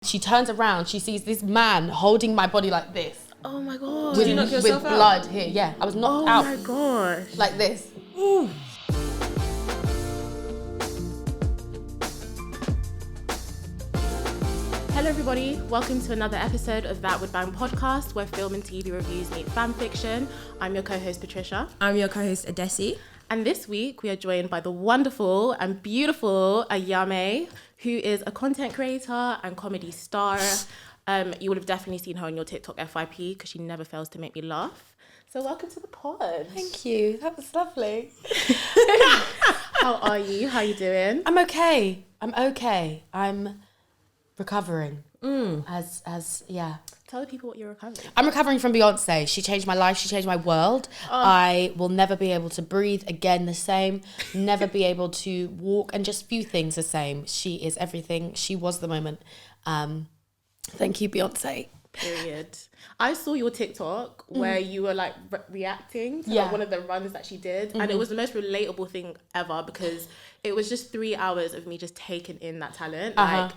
She turns around, she sees this man holding my body like this. Oh my God. With, Did you knock yourself with out? blood here. Yeah, I was knocked out. Oh my gosh. Like this. Ooh. Hello everybody, welcome to another episode of That Would Bang podcast, where film and TV reviews meet fan fiction. I'm your co-host Patricia. I'm your co-host Adesi. And this week we are joined by the wonderful and beautiful Ayame, who is a content creator and comedy star. You would have definitely seen her on your TikTok FYP because she never fails to make me laugh. So welcome to the pod. Thank you. That was lovely. How are you? How are you doing? I'm okay. I'm recovering. Yeah. Tell the people what you're recovering. I'm recovering from Beyonce. She changed my life. She changed my world. I will never be able to breathe again the same. Never be able to walk and just few things the same. She is everything. She was the moment. Thank you, Beyonce. Period. I saw your TikTok where you were like reacting to like, one of the runs that she did, and it was the most relatable thing ever because it was just 3 hours of me just taking in that talent. Like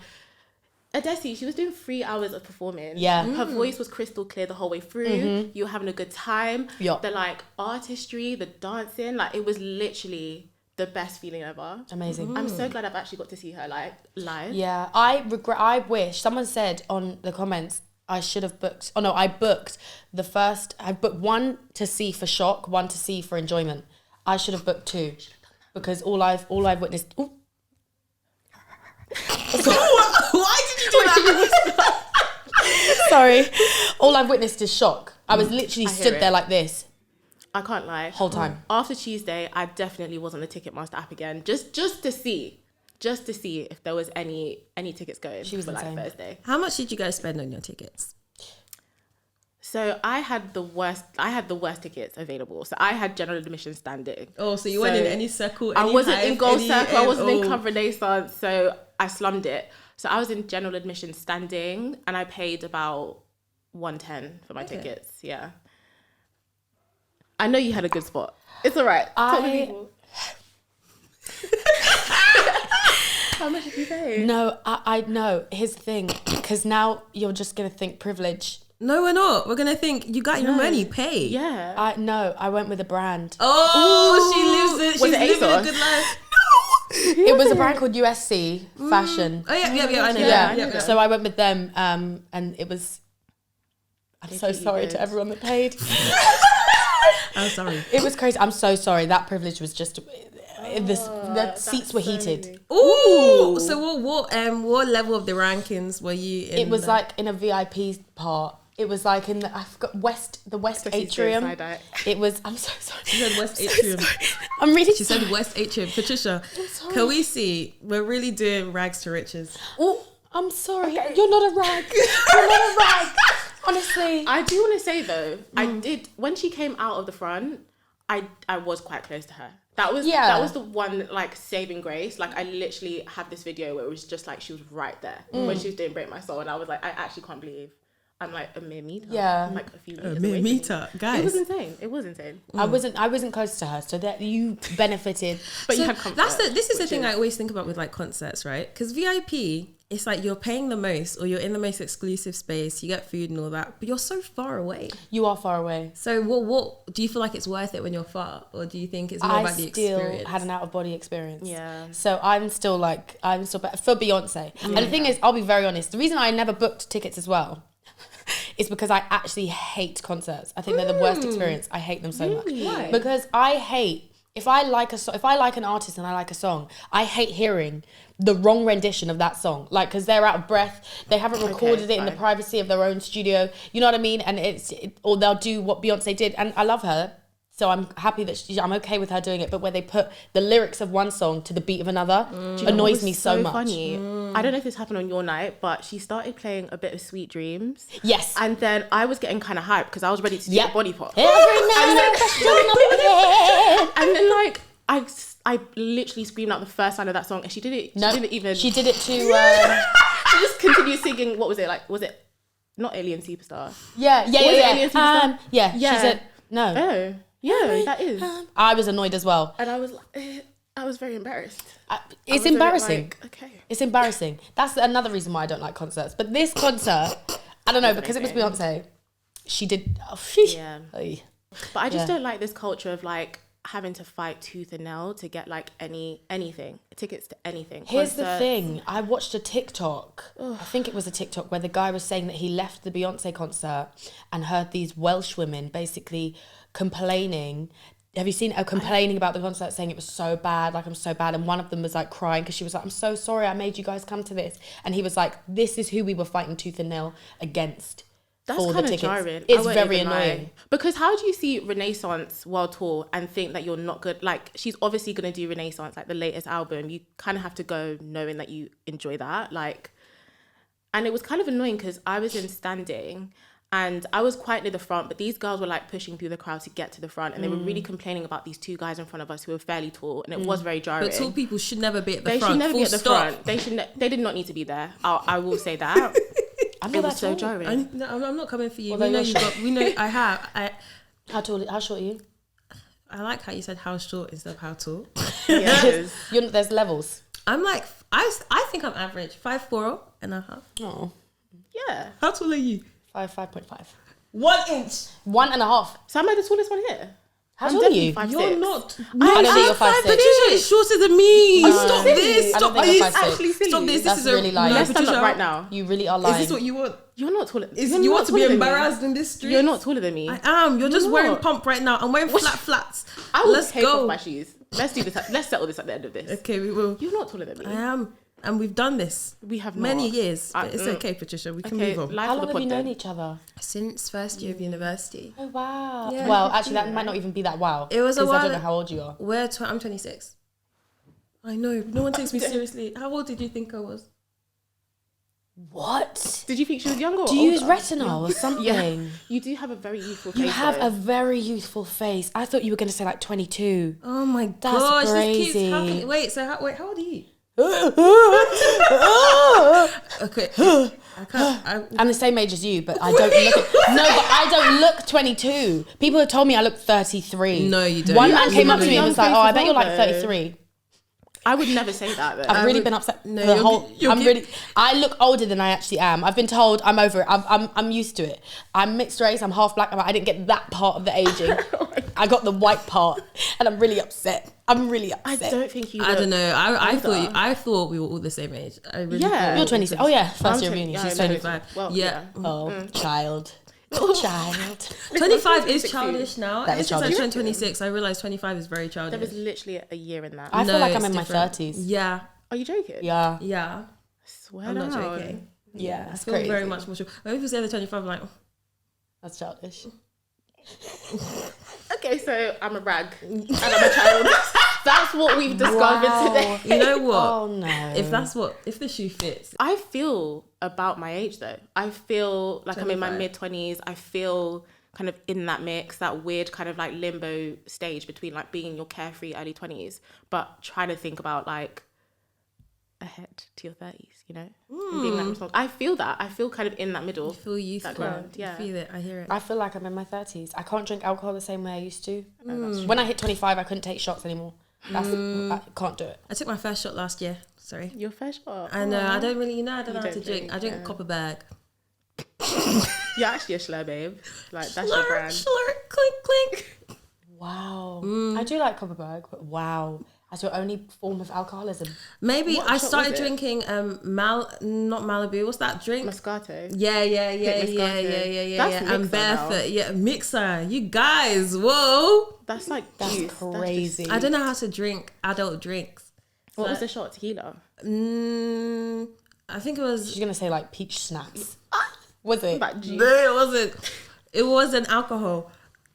Adesi, she was doing 3 hours of performing. Yeah. Her voice was crystal clear the whole way through. You were having a good time. Yup. The like artistry, the dancing, like it was literally the best feeling ever. Amazing. I'm so glad I've actually got to see her like live. Yeah, I wish, someone said on the comments, I should have booked, I booked I booked one to see for shock, one to see for enjoyment. I should have booked two because all I've witnessed, ooh. Why did you do that? Sorry. All I've witnessed is shock. I was literally I hear stood it. there like this I can't lie. whole time. After Tuesday, I definitely was on the Ticketmaster app again, just to see if there was any tickets going. She was for like insane. Thursday. How much did you guys spend on your tickets? So I had the worst tickets available. So I had general admission standing. Oh, so you weren't in any circle? I Any wasn't hive, in Gold any, Circle. I wasn't in oh. Club Renaissance. So I slummed it. So I was in general admission standing, and I paid about $110 for my tickets. Yeah. I know you had a good spot. It's all right. Tell the people. How much did you pay? No, I know. Here's the thing, because now you're just going to think privilege. No, we're not. We're gonna think you got your money. Pay. Yeah. I went with a brand. Oh, she's living a ASOS? good life. It was a brand called USC Fashion. Oh yeah, I know. Yeah. Yeah. So I went with them, and it was. I'm so treat you sorry good. to everyone that paid. I'm sorry. It was crazy. I'm so sorry. That privilege was just. The seats were heated. Amazing. Ooh. So what level of the rankings were you in? It was like in a VIP part. It was like in the West Atrium. Side-eye. It was. I'm so sorry. She said West Atrium. I'm really. She said West Atrium. Patricia, can we see? We're really doing rags to riches. Oh, I'm sorry. Okay. You're not a rag. You're not a rag. Honestly. I do want to say though, I did when she came out of the front, I was quite close to her. That was the one like saving grace. Like I literally had this video where it was just like she was right there when she was doing Break My Soul, and I was like, I actually can't believe I'm like a mere meter. Yeah. I'm like a few meters A away mere from meter, you. guys. It was insane. I wasn't close to her, so that you benefited. But So you had comfort. this is the thing I always think about with like concerts, right? Because VIP, it's like you're paying the most, or you're in the most exclusive space. You get food and all that, but you're so far away. You are far away. So what do you feel like it's worth it when you're far, or do you think it's more about the experience? I still had an out of body experience. Yeah. So I'm still for Beyonce. And the thing is, I'll be very honest. The reason I never booked tickets as well is because I actually hate concerts. I think they're the worst experience. I hate them so much. Why? Because I hate if I like an artist and I like a song, I hate hearing the wrong rendition of that song. Like, because they're out of breath, they haven't recorded it in the privacy of their own studio. You know what I mean? And or they'll do what Beyonce did, and I love her. So I'm happy that I'm okay with her doing it. But where they put the lyrics of one song to the beat of another annoys me so much. Funny. I don't know if this happened on your night, but she started playing a bit of Sweet Dreams. Yes. And then I was getting kind of hyped because I was ready to do the body pop. Every night and then like I literally screamed out the first line of that song, and she did it. She did it to. She just continued singing. What was it like? Was it not Alien Superstar? Yeah. Alien Superstar? Yeah. She said no. Oh. Yeah, that is. I was annoyed as well. And I was like, I was very embarrassed. It's embarrassing. Okay. It's embarrassing. That's another reason why I don't like concerts. But this concert, I don't know, because it was Beyonce. She did. Oh, yeah. But I just don't like this culture of like having to fight tooth and nail to get like anything, tickets to anything. Here's the thing. I watched a TikTok. I think it was a TikTok where the guy was saying that he left the Beyonce concert and heard these Welsh women basically complaining. Have you seen her complaining about the concert, saying it was so bad, like I'm so bad, and one of them was like crying because she was like, I'm so sorry I made you guys come to this, and he was like, this is who we were fighting tooth and nail against. That's kind of jarring. It's very annoying. Because how do you see Renaissance World Tour and think that you're not good? Like, she's obviously going to do Renaissance, like the latest album. You kind of have to go knowing that you enjoy that. Like, and it was kind of annoying because I was in standing and I was quite near the front, but these girls were like pushing through the crowd to get to the front, and they were really complaining about these two guys in front of us who were fairly tall, and it was very jarring. But tall people should never be at the front. They should never be at the front. They did not need to be there. I will say that. It was so jarring. I'm not coming for you. We know I have. How short are you? I like how you said how short instead of how tall. Yes. There's levels. I'm like, I think I'm average. 5'4" and a half. Oh. Yeah. How tall are you? 5.5. 1 inch. 1.5. So am I the tallest one here? How tall are you? 5'6". You're not. I don't think you're 5'6". Patricia is shorter than me. Stop this. I don't Stop think you're this. 5'6". Actually silly. Stop this. That's This is really lying. Let's stand Patricia, up right now. You really are lying. Is this what you want? You're not taller. You want to be embarrassed in this street? You're not taller than me. I am. You're just not. wearing pump right now. I'm wearing flats. I will Let's take go. off my shoes. Let's do this. Let's settle this at the end of this. Okay, we will. You're not taller than me. I am. And we've done this. We have many not. years. But it's okay, Patricia. We can move on. How long have you known each other? Since first year of university. Oh, wow. Yeah. Well, actually, that might not even be that wow. It was a while. I don't know how old you are. I'm 26. I know. No one takes me seriously. How old did you think I was? What? Did you think she was younger or Do you use older? retinol or something? Yeah. You do have a very youthful face. You have though. a very youthful face. I thought you were going to say like 22. Oh my That's gosh. crazy. This keeps happening. How old are you? Okay. I'm the same age as you, but I don't look. No, but I don't look 22. People have told me I look 33. No, you don't. One You man came up to me and was like, young "Oh, I face bet as you're like well, though. 33." I would never say that though. I've really been upset. No, The whole. you're I look older than I actually am. I've been told I'm over it. I'm used to it. I'm mixed race. I'm half black. I didn't get that part of the aging. I got the white part, and I'm really upset. I'm really I upset. don't think you. I don't know. I older. thought we were all the same age. I really Yeah. thought You're 26. Oh yeah, first year of uni. She's no, 25. Well, Yeah. Oh, child. Child. 25 is childish now. That Ever is since I childish. turned 26, I realised 25 is very There was childish. literally a year in that. I feel like I'm it's in my different. 30s. Yeah. Are you joking? Yeah. Yeah. Swear I'm not down. joking. Yeah. I It's feel crazy. very much more sure. When people say they're 25, I'm like, oh. That's childish. Okay, so I'm a rag and I'm a child. That's what we've discovered today. You know what? Oh no. If the shoe fits. I feel about my age though. I feel like I'm in my 25. mid-20s. I feel kind of in that mix, that weird kind of like limbo stage between like being in your carefree early 20s, but trying to think about like ahead to your 30s, you know? And being like responsible. I feel that. I feel kind of in that middle. You feel youthful. Background, yeah. You feel it. I hear it. I feel like I'm in my 30s. I can't drink alcohol the same way I used to. When I hit 25, I couldn't take shots anymore. I can't do it. I took my first shot last year. Sorry. Your first shot. I know. I don't really, I don't know how to don't drink. drink, I drink yeah. copper bag. You're actually a slur, babe. Like, that's your brand. Slur, clink, clink. Wow. I do like Copperberg, but wow. That's your only form of alcoholism. Maybe What I shot started was it? drinking not Malibu. What's that drink? Moscato. Yeah. Moscato. Yeah. That's And mixer now. barefoot. Yeah, mixer. You guys, whoa. That's like That's juice. crazy. I don't know how to drink adult drinks. What was the shot? Tequila. I think it was. She's gonna say like peach schnapps. Was it? That juice. No, it wasn't. It wasn't alcohol.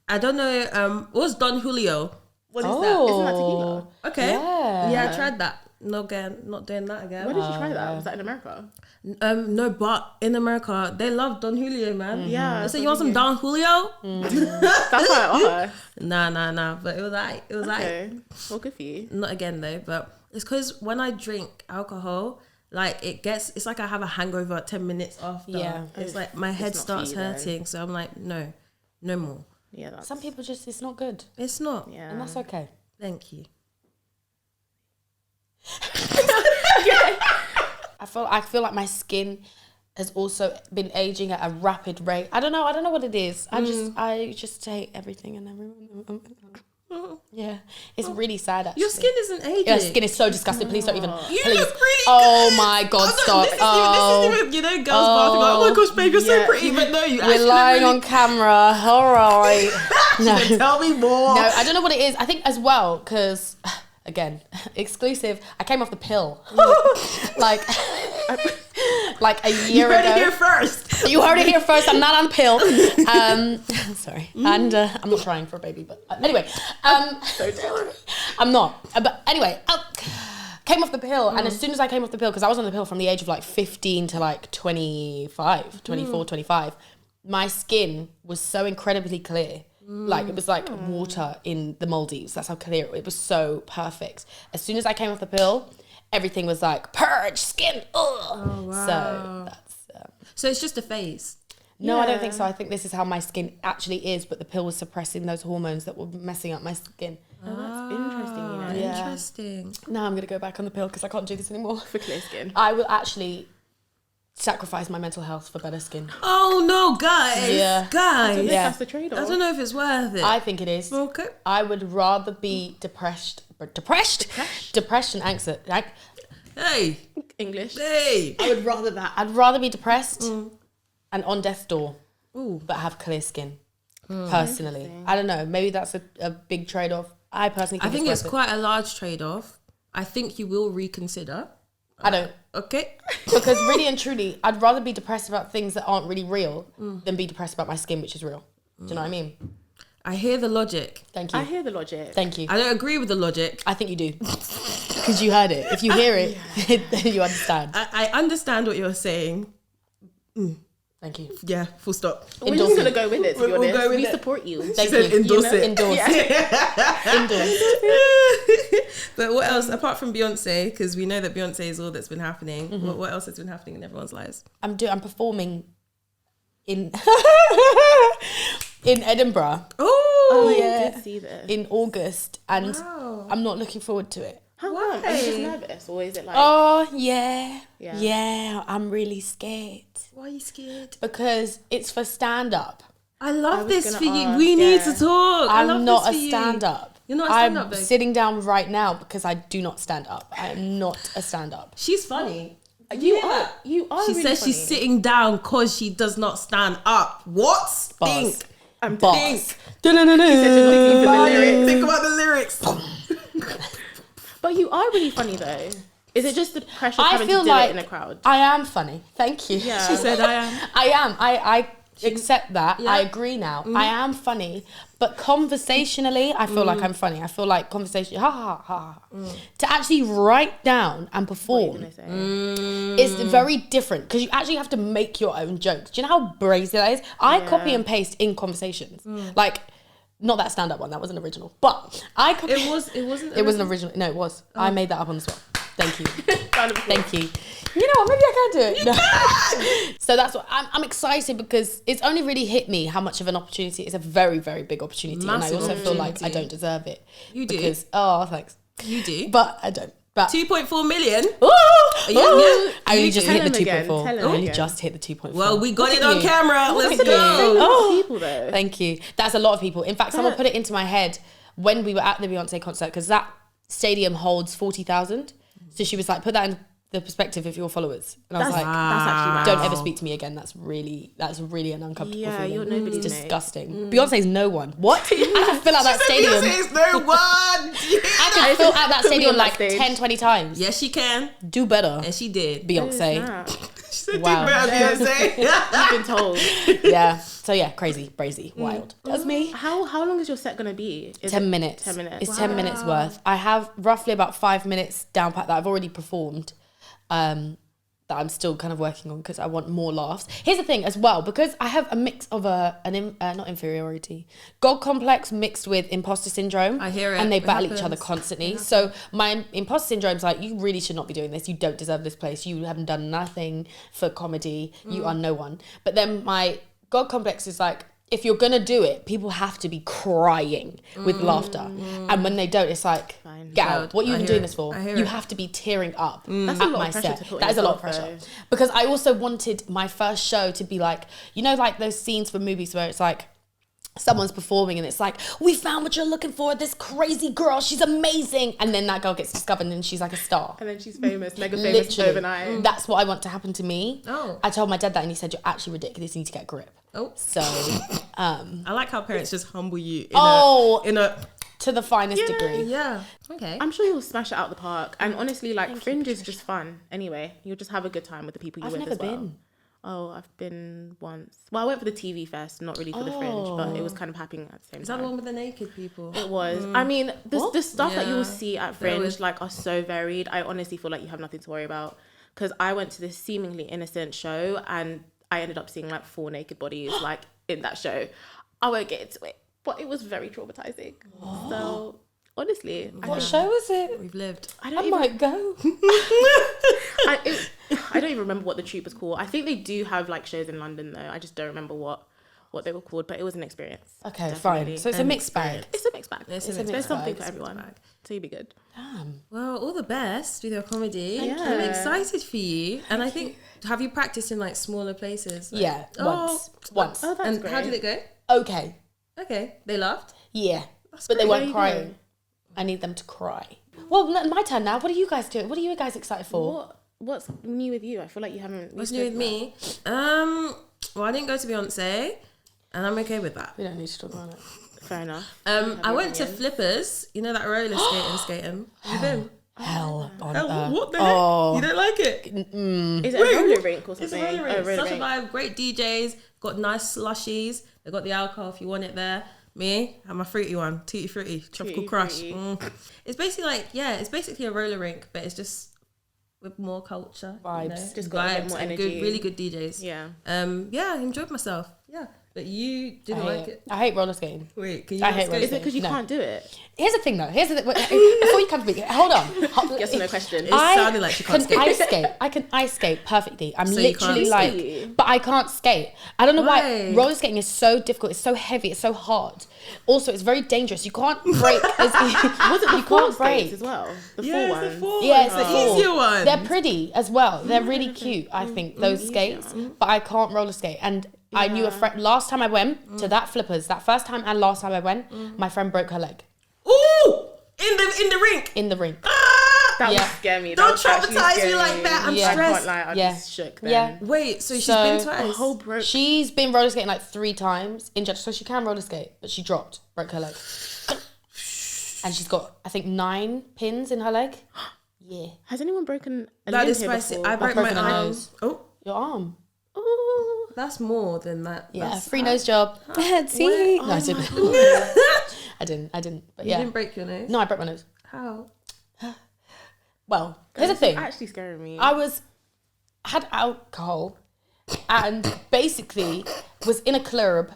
I don't know. It was Don Julio. What is that? Isn't that tequila? Okay. Yeah. Yeah, I tried that. Not doing that again. Where did you try that? Was that in America? No, but in America they love Don Julio, man. Yeah. They say, you want some Don Julio? That's why I asked. Nah. But it was like Okay. Well, good for you. not again though. But it's because when I drink alcohol, like it's like I have a hangover 10 minutes after. Yeah. It's like my head not for starts you, though. hurting. So I'm like, no more. Yeah. That's, Some people just, it's not good. It's not. yeah. And that's okay. Thank you. I feel like my skin has also been aging at a rapid rate. I don't know what it is. I just hate everything and everyone. Yeah, it's really sad actually. Your skin isn't aging. Your skin is so disgusting. Please don't even. You please. look really Oh good. my God, stop. This is even, girls bathing like, oh my gosh, babe, you're so pretty. But no, you We're lying on camera. All right. No. Tell me more. No, I don't know what it is. I think as well, because, again, exclusive, I came off the pill. like a year ago. You heard it here first. You heard it here first. I'm not on pill. Sorry. And I'm not trying for a baby, but anyway. I'm not. But anyway, came off the pill. And as soon as I came off the pill, because I was on the pill from the age of like 15 to like 25, 24, 25, my skin was so incredibly clear. Like it was like water in the Maldives. That's how clear it was. So perfect. As soon as I came off the pill, everything was like purge skin. Ugh. Oh, wow. So that's so it's just a phase. no, I don't think so. I think this is how my skin actually is, but the pill was suppressing those hormones that were messing up my skin. Oh, that's interesting, you know. Yeah. Interesting. Now I'm gonna go back on the pill because I can't do this anymore. For clear skin. I will actually sacrifice my mental health for better skin. Oh no, guys. Yeah. I Guys. think Yeah. that's the trade-off. I don't know if it's worth it. I think it is. Okay. I would rather be depressed and anxious. Hey. English. Hey. I would rather that. I'd rather be depressed and on death's door, Ooh. but have clear skin. Personally, I don't know. Maybe that's a big trade-off. I personally think it's worth it. quite a large trade-off. I think you will reconsider. I don't. Okay. Because really and truly, I'd rather be depressed about things that aren't really real than be depressed about my skin, which is real. Do you know what I mean? I hear the logic. Thank you. I hear the logic. Thank you. I don't agree with the logic. I think you do. Because you heard it. If you hear it, then you understand. I understand what you're saying. Thank you. Yeah, full stop. We're just going to go with it, to be We'll honest. go with We it. support you. Thank said you. endorse it. Endorse. Endorse. But what else, apart from Beyonce, because we know that Beyonce is all that's been happening, what else has been happening in everyone's lives? I'm performing in in Edinburgh Oh, yeah. I did see this. in August, and Wow. I'm not looking forward to it. How come? Are you just Why? nervous? Or is it like... Oh yeah, Yeah. yeah. I'm really scared Why are you scared? because it's for stand up. I love was this gonna for you. ask, We need yeah. to talk. I love I'm not this a for you. stand up. You're not a stand-up, I'm babe. sitting down right now because I do not stand up. I am not a stand up. She's funny. You hear are. that? You are. She really says funny. she's sitting down because she does not stand up. What? Bars. Think. I'm Boss. Think. lyrics. Think about the lyrics. But you are really funny though. Is it just the pressure of I having feel to do like it in a crowd? I am funny. Thank you. Yeah. She said I am. I am. I accept that. Yeah. I agree now. I am funny. But conversationally, I feel like I'm funny. I feel like conversation, ha ha ha. To actually write down and What are perform you gonna say? is very different because you actually have to make your own jokes. Do you know how brazy that is? I copy and paste in conversations. Like, not that stand-up one, that wasn't original. But I copy. It wasn't. It wasn't original. No, it was. I made that up on the spot. Thank you. Round of applause. Thank you. You know what? Maybe I can do it. No. So that's what I'm excited because it's only really hit me how much of an opportunity. It's a very, very big opportunity, Massive and I also feel like I opportunity. don't deserve it. You do. Because thanks, You do. but I don't. But 2.4 million. Ooh, Yeah, ooh. yeah. I only You just do. hit the Tell him again, 2.4. tell him I only again. just hit the 2.4. Well, we got Look it at on you. camera. Let's at you. go. Oh, people though. Thank you. That's a lot of people. In fact, someone put it into my head when we were at the Beyonce concert because that stadium holds 40,000. So she was like, put that in the perspective of your followers. And I was like, That's actually mad. don't ever speak to me again. That's really an uncomfortable Yeah, feeling. you're nobody's It's mate. disgusting. Beyonce's no one. What? I can fill out that stadium. Beyonce's no one. I can fill out that Put me stadium on that like stage. 10, 20 times. Yes, she can. Do better. And she did. Beyonce. Nah, She said, Wow. "Do better, Beyonce." you've been told. Yeah. So yeah, crazy, brazy, wild. That's me. How long is your set gonna be? Is 10 it minutes. 10 minutes. It's 10 minutes worth. I have roughly about 5 minutes down pat that I've already performed. That I'm still kind of working on because I want more laughs. Here's the thing as well, because I have a mix of not inferiority, God complex mixed with imposter syndrome. I hear it. And they It battle each happens. other constantly. So my imposter syndrome's like, you really should not be doing this. You don't deserve this place. You haven't done nothing for comedy. You are no one. But then my God complex is like, if you're gonna do it, people have to be crying with laughter, and when they don't, it's like, gal, what are you even doing this for? You have to be tearing up That's at a lot my of pressure set. to put That is a lot of yourself pressure, through. because I also wanted my first show to be like, you know, like those scenes from movies where it's like someone's performing and it's like, we found what you're looking for, this crazy girl, she's amazing, and then that girl gets discovered and she's like a star. And then she's famous, mega famous Literally, overnight. that's what I want to happen to me. Oh. I told my dad that and he said, you're actually ridiculous, you need to get a grip. Oh. So I like how parents just humble you in a to the finest degree. yeah. Okay. I'm sure you'll smash it out the park. And honestly, like, Fringe is just fun anyway. You'll just have a good time with the people you I've with never as well. been. Oh, I've been once. Well, I went for the TV fest, not really for the Fringe, but it was kind of happening at the same Is that time. the one with the naked people? It was. I mean, the stuff that Yeah. you'll see at There Fringe was- like are so varied. I honestly feel like you have nothing to worry about, because I went to this seemingly innocent show and I ended up seeing like 4 naked bodies like in that show. I won't get into it, but it was very traumatizing. So honestly, What show was it? We've lived. I I don't even might go. I don't even remember what the troupe was called. I think they do have like shows in London though. I just don't remember what they were called, but it was an experience. Okay, Definitely. fine. So it's a mixed bag. It's a mixed bag. It's a There's mixed something bag. for It's a mixed everyone. bag. So you'll be good. Damn. Well, all the best with your comedy. Thank I'm you. excited for you. And I think, have you practiced in like smaller places? Like, Yeah, once. Oh, that's And great. how did it go? Okay. Okay. They laughed? Yeah. But great. they There weren't you crying. go. I need them to cry. Well, my turn now. What are you guys doing? What are you guys excited for? What's new with you? I feel like you haven't. What's new with me? Well, I didn't go to Beyonce, and I'm okay with that. We don't need to talk about it. Fair enough. I went to Flippers. You know that roller skating? Have you been? Hell on Oh, earth. what the heck? You don't like it? Is it a roller rink or It's a something? roller rink. Oh, roller Such a rink. vibe. Great DJs. Got nice slushies. They got the alcohol if you want it there. Me, I'm a fruity one. Tutti fruity. Tropical Tutti crush. Frutti. It's basically like, it's basically a roller rink, but it's just with more culture. Vibes. Just got a bit vibes more and energy. good, really good DJs. Yeah. I enjoyed myself. Yeah. But you didn't like it. I hate roller skating. Wait, can you I not hate skate? roller Is it because you No. can't do it? Here's the thing though. Here's the thing. Before you come to me, hold on. Yes or no question. It sounded like she can't skate. ice skate. I can ice skate perfectly. I'm So you literally can't like, skate? but I can't skate. I don't know why. Why? Roller skating is so difficult. It's so heavy. It's so hard. Also, it's very dangerous. You can't break. Was it the you full can't skates break. as well? The Yeah, full it's ones. the full Yeah, it's ones, the the full. easier ones. They're pretty as well. They're really cute. I think those skates, but I can't roller skate. And I knew a friend. Last time I went to that Flippers, that first time and last time I went, my friend broke her leg Ooh! In the rink. in the rink. That Yeah. would scare me. Don't That would actually traumatize scare me like that. I'm Yeah. I stressed. can't lie. I'd Yeah. be shook then. Yeah. Wait, so she's So- been A twice? whole broke. She's been roller skating like 3 times in Jeddah, so she can roller skate, but she dropped, broke her leg, and she's got I think 9 pins in her leg. Yeah, Has anyone broken a That limb is here spicy. before? I broke broken my my arm. nose. Oh, your arm. Ooh. that's more than that. Yeah, That's free nose job. See? Where- No, I didn't. I didn't. But You yeah, didn't break your nose? no, I broke my nose. How? Well, here's the This is thing. actually scaring me. I had alcohol and basically was in a club,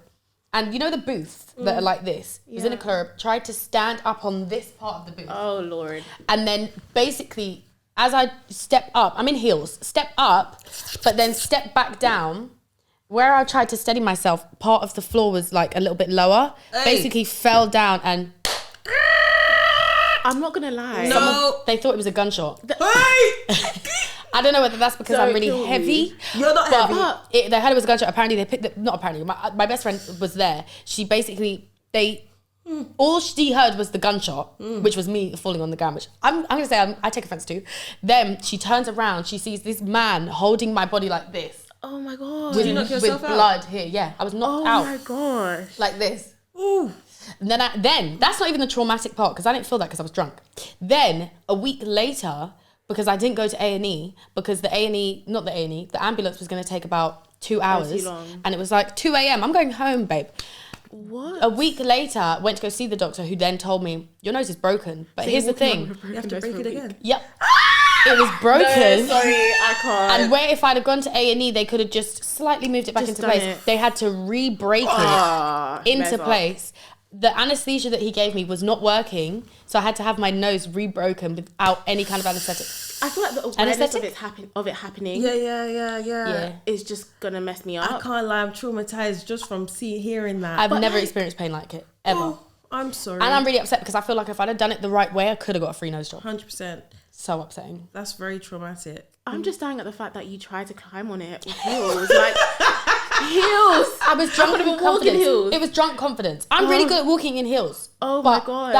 and you know the booth that are like this, was in a Yeah. club, tried to stand up on this part of the booth, Oh Lord. and then basically as I step up, I'm in heels, step up, but then step back down. Where I tried to steady myself, part of the floor was like a little bit lower, Hey. basically fell down, and I'm not gonna lie. No. they thought it was a gunshot. Hey! I don't know whether that's because Don't I'm really kill me. heavy. You're not But heavy. they heard it was a gunshot. Apparently, they picked it. Not apparently. My best friend was there. She basically all she heard was the gunshot, which was me falling on the ground. Which I'm gonna say I take offense to. Then she turns around. She sees this man holding my body like this. Oh my God. Did you knock yourself with out? blood here? Yeah, I was knocked Oh out my gosh. like this. Ooh. And then that's not even the traumatic part because I didn't feel that because I was drunk. Then a week later, because I didn't go to A&E because the ambulance was going to take about 2 hours, long. and it was like 2 a.m. I'm going home, babe. What? A week later, went to go see the doctor, who then told me your nose is broken. But here's the thing. You have to break it again. Yep, it was broken. No, sorry, I can't. And where if I'd have gone to A&E, they could have just slightly moved it back Just into done place. it. They had to re-break it into mess up. place. the anesthesia that he gave me was not working, so I had to have my nose rebroken without any kind of anesthetic. I feel like the awareness of it happening is just gonna mess me up. I can't lie, I'm traumatized just from hearing that. I've never experienced pain like it, ever. Oh, I'm sorry. And I'm really upset because I feel like if I'd have done it the right way, I could have got a free nose job. 100%. So upsetting. That's very traumatic. I'm just dying at the fact that you tried to climb on it with heels. Like, heels. I was drunk in confidence. Heels. It was drunk confidence. I'm really good at walking in heels. Oh my God.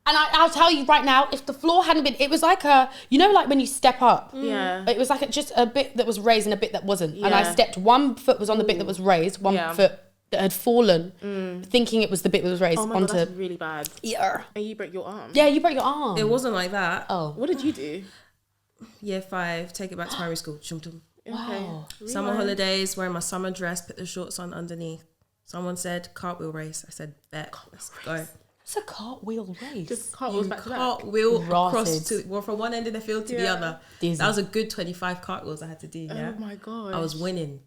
And I'll tell you right now, if the floor hadn't been, it was like like when you step up. Yeah. It was like just a bit that was raised and a bit that wasn't. Yeah. And I stepped, one foot was on the bit that was raised, one foot that had fallen, thinking it was the bit that was raised onto. God, that's really bad. Yeah. And you broke your arm. Yeah, you broke your arm. It wasn't like that. Oh. What did you do? Year 5, take it back to primary school. Wow. Summer holidays, wearing my summer dress, put the shorts on underneath. Someone said cartwheel race. I said bet. Let's go. It's a cartwheel race. Just cartwheels back to back. Cartwheel across from one end of the field to the other. Dizzy. That was a good 25 cartwheels I had to do. Yeah. Oh my God. I was winning.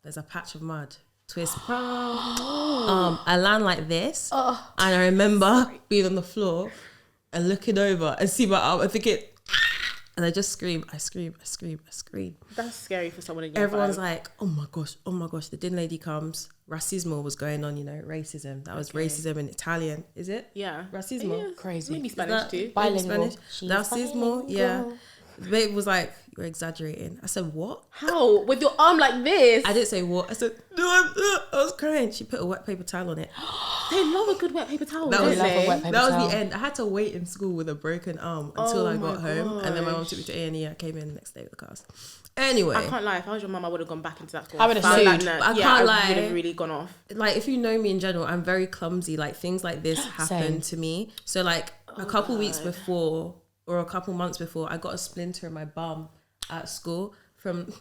There's a patch of mud. Twist. I land like this, and I remember being on the floor and looking over and see my arm and thinking, and I just scream. I scream. That's scary for someone in your Everyone's like, oh my gosh, the din lady comes. Racismo was going on, racism. That was racism in Italian, is it? Yeah. Racismo. Yeah. Crazy. Maybe Spanish too. Bilingual. Racismo, yeah. The babe was like, you're exaggerating. I said, what? How? With your arm like this? I didn't say what. I said, no, I was crying. She put a wet paper towel on it. They love a good wet paper towel. That was towel. the end. I had to wait in school with a broken arm until I got home. And then my mom took me to A&E. I came in the next day with the cast. Anyway. I can't lie. If I was your mum, I would have gone back into that school. I would have sued. I can't lie. I would have really gone off. Like, if you know me in general, I'm very clumsy. Like, things like this happen to me. So, like, a couple weeks before or a couple months before, I got a splinter in my bum at school from...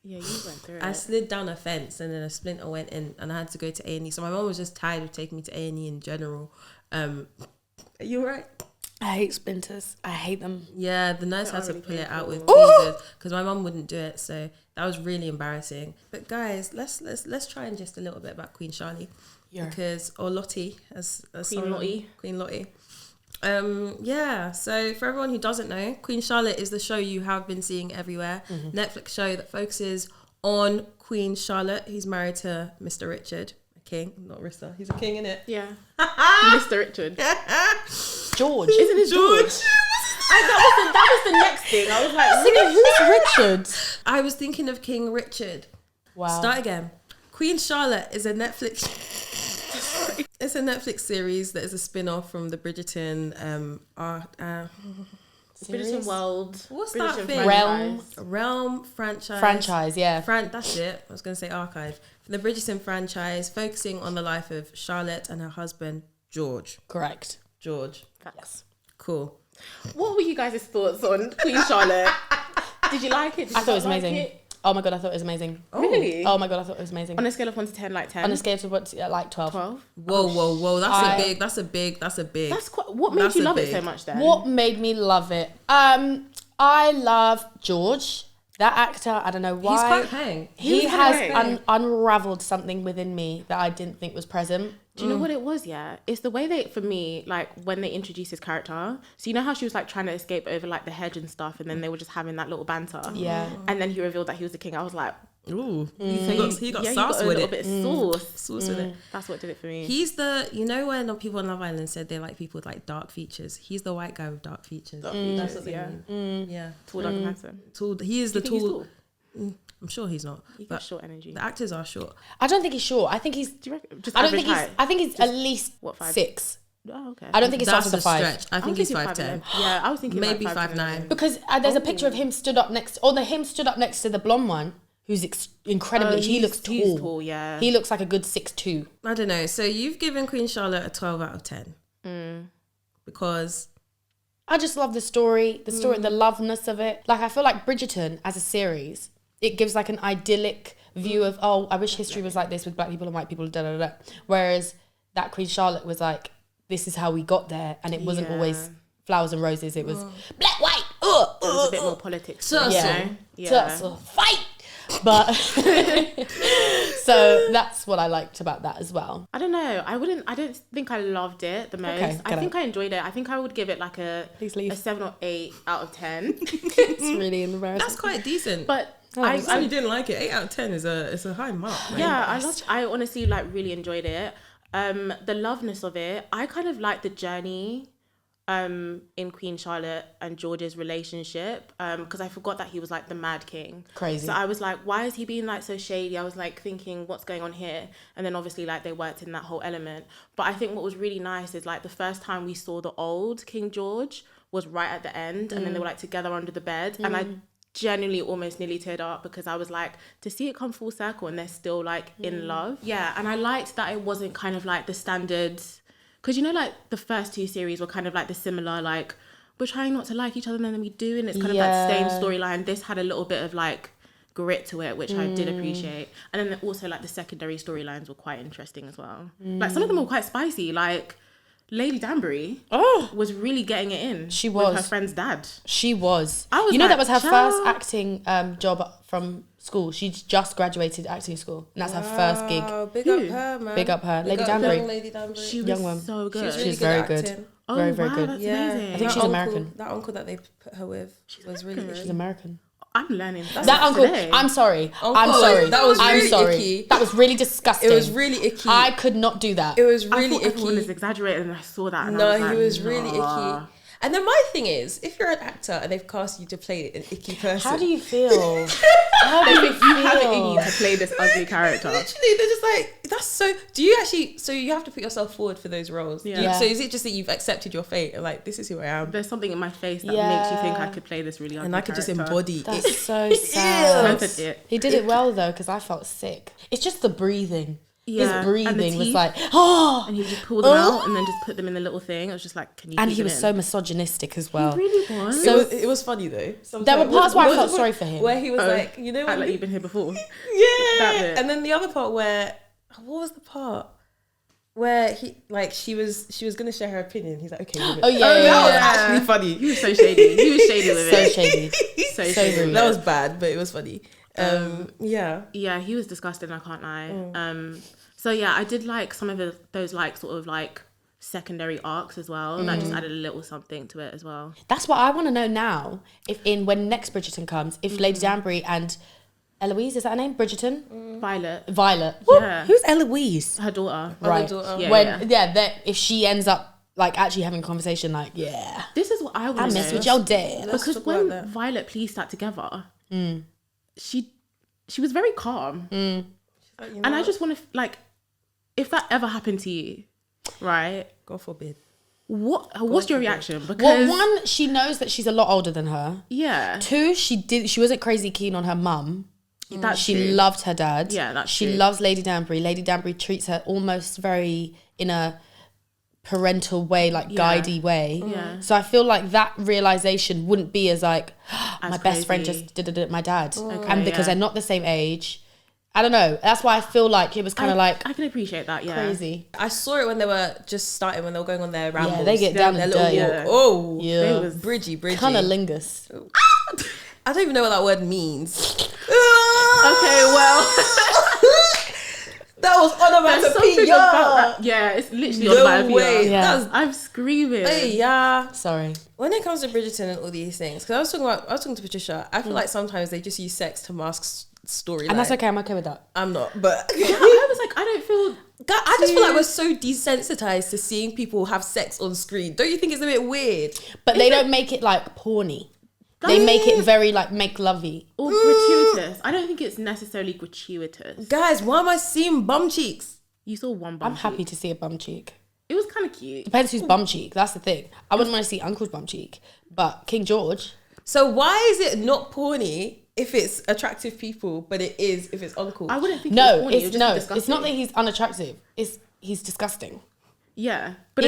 Yeah, you went through it. I slid down a fence and then a splinter went in and I had to go to A&E. So my mom was just tired of taking me to A&E in general. Are you all right? I hate splinters. I hate them. Yeah, the nurse had to pull it out with tweezers because my mum wouldn't do it. So that was really embarrassing. But guys, let's try and just a little bit about Queen Charlie. Yeah. Or Lottie, as Queen Lottie. Queen Lottie. So for everyone who doesn't know, Queen Charlotte is the show you have been seeing everywhere. Netflix show that focuses on Queen Charlotte, who's married to Mr. Richard, a king, not Rista. He's a king, innit? Yeah. Mr. Richard. George. Isn't it George? That was the next thing. I was like, who's Richard? I was thinking of King Richard. Wow. Start again. Queen Charlotte is a Netflix... It's a Netflix series that is a spin-off from the Bridgerton Bridgerton World. What's Bridgerton that thing? Realm franchise. Franchise, yeah. That's it. I was going to say archive. The Bridgerton franchise, focusing on the life of Charlotte and her husband, George. Correct. George. Yes. Cool. What were you guys' thoughts on Queen Charlotte? Did you like it? I thought it was amazing. Oh my God, I thought it was amazing. Oh. Really? Oh my God, I thought it was amazing. On a scale of 1 to 10, like 10? On a scale of 12. 12? Whoa. That's a big. That's quite... What made you love it so much then? What made me love it? I love George. That actor, I don't know why. He's quite hang. He has unraveled something within me that I didn't think was present. Do you know what it was? Yeah, it's the way for me, like when they introduced his character. So you know how she was like trying to escape over like the hedge and stuff, and then they were just having that little banter. Yeah. And then he revealed that he was the king. I was like, ooh, he got sauce with it. A little bit of sauce with it. That's what did it for me. He's the, when people on Love Island said they like people with like dark features. He's the white guy with dark features. That's what they mean. Yeah. Tall, dark, and handsome. Tall. He is the tall. He's tall? I'm sure he's not. He got short energy. The actors are short. I don't think he's short. I think he's. Do you reckon? Just I don't average think height? he's. I think he's at least 6. Oh, okay. I don't think it's That's after a 5. stretch. I think he's 5'10". Yeah, I was thinking maybe like 5'9". Because there's a picture of him stood up next, him stood up next to the blonde one, who's incredibly. He looks tall. He's tall, yeah. He looks like a good 6'2". I don't know. So you've given Queen Charlotte a 12 out of 10 because I just love the story, the loveness of it. Like I feel like Bridgerton as a series, it gives like an idyllic view of I wish history was like this with black people and white people. Da da da. Whereas that Queen Charlotte was like, this is how we got there, and it wasn't always flowers and roses. It was black, white. It was a bit more politics. Tussle, fight. But so that's what I liked about that as well. I don't know. I don't think I loved it the most. Okay, I think I enjoyed it. I think I would give it like a 7 or 8 out of 10. It's really embarrassing. That's quite decent. But I didn't like it. 8 out of 10 is a high mark. Right? Yeah, I honestly like really enjoyed it. The loveness of it. I kind of like the journey in Queen Charlotte and George's relationship, because I forgot that he was like the Mad King. Crazy. So I was like, why is he being like so shady? I was like thinking, what's going on here? And then obviously like they worked in that whole element. But I think what was really nice is like the first time we saw the old King George was right at the end, and then they were like together under the bed, and I genuinely almost nearly teared up because I was like, to see it come full circle and they're still like in love. Yeah, and I liked that it wasn't kind of like the standards. Because, you know, like, the first 2 series were kind of, like, the similar, like, we're trying not to like each other and then we do, and it's kind of that same storyline. This had a little bit of, like, grit to it, which I did appreciate. And then also, like, the secondary storylines were quite interesting as well. Like, some of them were quite spicy. Like, Lady Danbury was really getting it in. She was. With her friend's dad. She was. I was you know, like, that was her child. first acting job from school. She just graduated acting school. And that's her first gig. Big up her, man. Big up her. Big Lady up Danbury. young Lady Danbury. She was Young one. so good. She was very good. good. Very, very good. That's Yeah. amazing. I think she's American. That uncle that they put her with was really American. good. She's American. I'm learning. That uncle, today. I'm sorry. Uncle, I'm sorry. that was I'm really sorry. icky. That was really disgusting. It was really icky. I could not do that. It was I really thought everyone was icky. exaggerating, and I saw that. And No, I was like, he was really nah. icky. And then my thing is, if you're an actor and they've cast you to play an icky person, How do you feel? How do you You have it in you feel? to play this ugly character. literally, they're just like, that's so. Do you actually? So you have to put yourself forward for those roles. Yeah. So is it just that you've accepted your fate and like, this is who I am, There's something in my face that Yeah. makes you think I could play this really ugly and I could just character. embody That's it. so sad. Method it. He did it well though, because I felt sick. It's just the breathing. Yeah, His and breathing the was teeth. like, oh, And he would just pull them out and then just put them in the little thing. I was just like, can you and keep he them was in? so misogynistic as well. He really was. So- It was funny though. There were parts where I felt Was- sorry for him. Where he was like, you know, Act when like you've been here before. yeah. That bit. And then the other part where, what was the part where she was gonna share her opinion. He's like, okay. Oh yeah, that yeah, was yeah. actually funny. He was so shady. He was shady with So it. shady. So so shady. rude. That was bad, but it was funny. Yeah. Yeah, he was disgusting. I can't lie. So yeah, I did like some of those like sort of like secondary arcs as well. That just added a little something to it as well. That's what I want to know now. When next Bridgerton comes, if Lady Danbury and Eloise, is that her name? Bridgerton? Violet, Violet. Yeah. Who's Eloise? her daughter. Right. daughter. Yeah, that if she ends up like actually having a conversation, like, yeah, This is what I want I to mess know. with your dad. Let's Because talk when about that. Violet Please sat together, she was very calm. And I just want to like, if that ever happened to you, right? God forbid. What's your reaction? Because Well, one, she knows that she's a lot older than her. yeah, Two, she wasn't crazy keen on her mum. that's She true. loved her dad. Yeah, that's She true. loves Lady Danbury. Lady Danbury treats her almost very in a parental way, like guidey way. Yeah. So I feel like that realization wouldn't be as like, As my best friend crazy. just did it at my dad. Okay, And because yeah. they're not the same age. I don't know. That's why I feel like it was kind of like I can appreciate that. Yeah, crazy. I saw it when they were just starting, when they were going on their rambles. Yeah, they get down their and little dirty. walk. Yeah. Oh, Yeah. They was Bridgie. Cunnilingus. I don't even know what that word means. okay. Well, That was there's something onomatopoeia. about that. Yeah, it's literally No onomatopoeia. way. Yeah. That was, I'm screaming. hey, yeah. Sorry. When it comes to Bridgerton and all these things, because I was talking to Patricia, I feel like sometimes they just use sex to mask storyline. And that's okay. I'm okay with that. I'm not, but I was like, I don't feel. I just feel like we're so desensitized to seeing people have sex on screen. Don't you think it's a bit weird? But they don't make it like porny. They make it very like make lovey. Or gratuitous. I don't think it's necessarily gratuitous. Guys, why am I seeing bum cheeks? You saw one bum I'm happy cheek. to see a bum cheek. It was kind of cute. Depends whose bum cheek. That's the thing. I wouldn't want to see Uncle's bum cheek, but King George. So why is it not porny if it's attractive people, but it is if it's uncle? I wouldn't think No, it was funny. It would it's just no. be It's not disgusting. that he's unattractive. He's disgusting. Yeah, but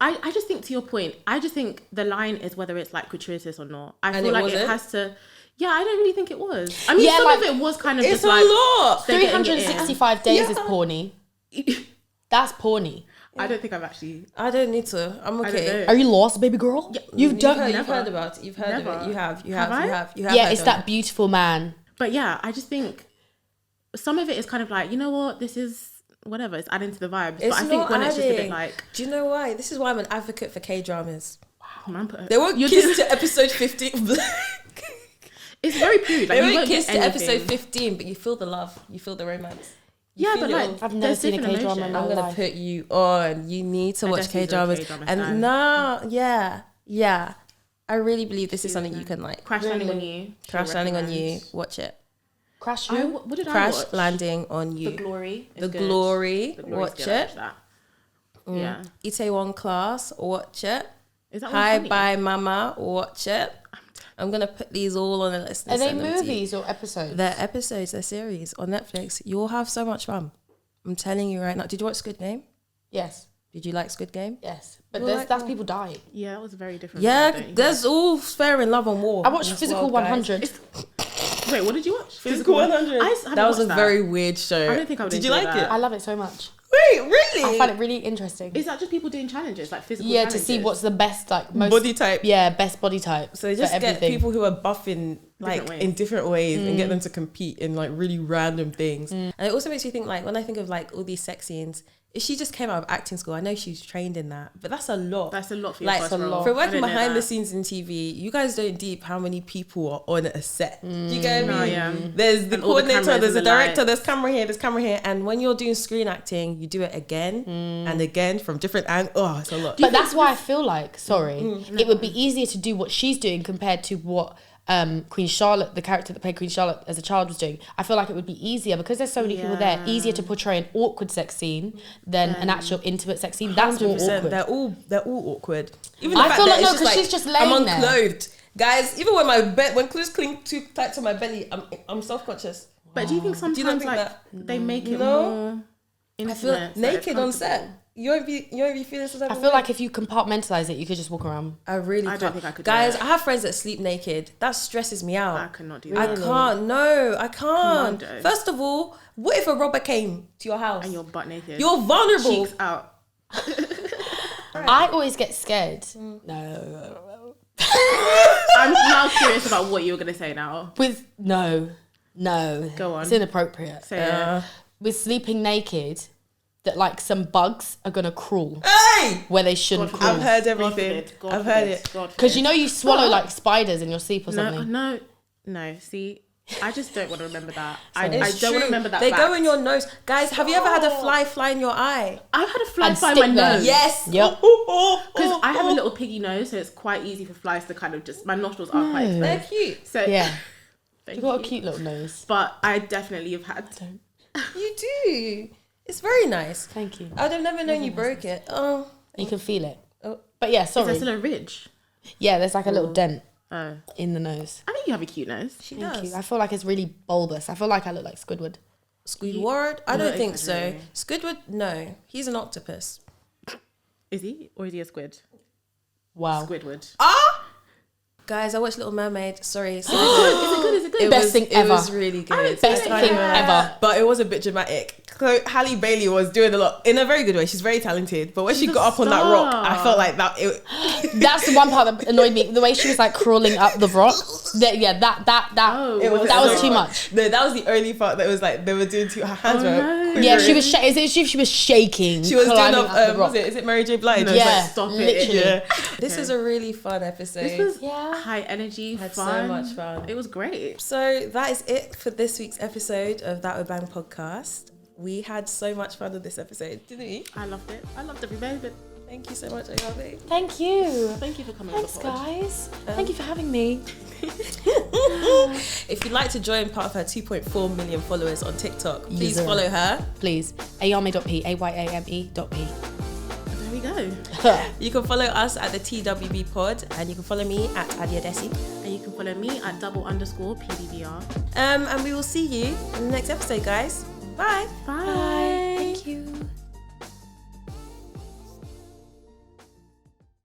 I just think, to your point, I just think the line is whether it's like gratuitous or not. I And feel it like wasn't? it has to. Yeah, I don't really think it was. I mean, Yeah, some like, of it was kind of it's just a like lot. they're getting it in. 365 days is Yeah. porny. That's porny. I don't think I've actually. I don't need to. I'm okay. Are you lost, baby girl? Yeah, You've heard about it. You've heard of it. You have. Yeah, it's that beautiful man. But yeah, I just think some of it is kind of like, you know what, this is whatever. It's adding to the vibes. But I think when it's just a bit like. Do you know why? This is why I'm an advocate for K-dramas. Wow, man, they won't kiss to episode 15. It's very crude. Like, they won't kiss to episode 15, but you feel the love. You feel the romance. Yeah, but like, I've never seen a K-drama in my life. I'm gonna put you on. You need to watch K-dramas. And yeah. I really believe this is something you can like. Crash Landing on You. Crash Landing on You. Watch it. Crash who? What did I Crash watch? Landing on You. The Glory. The Glory. Watch it. Yeah. Itaewon Class. Watch it. Is that Hi Bye Mama. Watch it. I'm gonna put these all on a list. Are they movies or episodes? They're episodes. They're series on Netflix. You'll have so much fun. I'm telling you right now. Did you watch Squid Game? Yes. Did you like Squid Game? Yes. But that's people dying. Yeah, it was very different. Yeah, there's all fair in love and war. I watched Physical 100. Wait, what did you watch? Physical 100. That was a very weird show. I don't think I would. Did you like it? I love it so much. Wait, really? I find it really interesting. Is that just people doing challenges, like physical challenges? To see what's the best, like, most... Body type. Yeah, best body type. So they just get people who are buffing, like, in different ways and get them to compete in, like, really random things. And it also makes you think, like, when I think of, like, all these sex scenes, if she just came out of acting school, I know she's trained in that, but that's a lot. That's a lot for your first role. For working behind the scenes in TV, you guys don't deep how many people are on a set. Do you get me? Yeah. There's the coordinator, there's a director, there's camera here, and when you're doing screen acting, you do it again and again from different angles. Oh, it's a lot. But that's why I feel like, it would be easier to do what she's doing compared to what Queen Charlotte, the character that played Queen Charlotte as a child, was doing. I feel like it would be easier because there's so many people there. Easier to portray an awkward sex scene than an actual intimate sex scene. That's more awkward. They're all awkward. Even I feel like no, because she's just laying there. I'm unclothed, guys. Even when clothes cling too tight to my belly, I'm self-conscious. But do you think sometimes they make it more intimate? I feel naked on set. You won't be feeling so. I feel like if you compartmentalize it, you could just walk around. I don't think I could. Guys, I have friends that sleep naked. That stresses me out. I cannot do that. I can't. No, I can't. First of all, what if a robber came to your house and you're butt naked? You're vulnerable. Cheeks out. I always get scared. No. I'm now curious about what you're gonna say now. No. Go on. It's inappropriate. Say it. With sleeping naked, that like some bugs are gonna crawl where they shouldn't crawl. I've heard everything. I've heard it. Because you swallow like spiders in your sleep or something. No. See, I just don't want to remember that. I don't want to remember that. They go in your nose. Guys, have you ever had a fly in your eye? I've had a fly fly in my nose. Yes. Yep. Because I have a little piggy nose, so it's quite easy for flies to kind of just. My nostrils are quite exposed. They're cute. So yeah. You've got a cute little nose. But I definitely have had. You do. It's very nice. Thank you. I'd have never known you broke it. Oh. You can feel it. Oh. But yeah, sorry. Is there still a ridge? Yeah, there's like a little dent in the nose. I think you have a cute nose. Thank you. I feel like it's really bulbous. I feel like I look like Squidward. Squidward? I don't think so. Squidward? No. He's an octopus. Is he? Or is he a squid? Wow. Squidward. Guys, I watched Little Mermaid. Sorry. Is it good? Is it good? Best thing ever. It was really good. Best thing ever. But it was a bit dramatic. Halle Bailey was doing a lot in a very good way. She's very talented. But when she got up on that rock, I felt like that. That's the one part that annoyed me. The way she was like crawling up the rock. That was too much. No, that was the only part that was like they were doing her hands were. Yeah, she was. She was shaking. She was doing up. Was it? Is it Mary J. Blige? No, yeah, stop it. Literally. Yeah. This is a really fun episode. This was high energy. Had fun. so much fun. It was great. So that is it for this week's episode of That Would Bang podcast. We had so much fun with this episode, didn't we? I loved it. I loved every moment. Thank you so much, Ayame. Thank you. Thank you for coming. Thanks, guys. Thank you for having me. If you'd like to join part of her 2.4 million followers on TikTok, please follow her. Please. Ayame.P. AYAME.P. There we go. You can follow us at the TWB Pod, and you can follow me at Adia Desi. And you can follow me at _PDBR. And we will see you in the next episode, guys. Bye. Bye.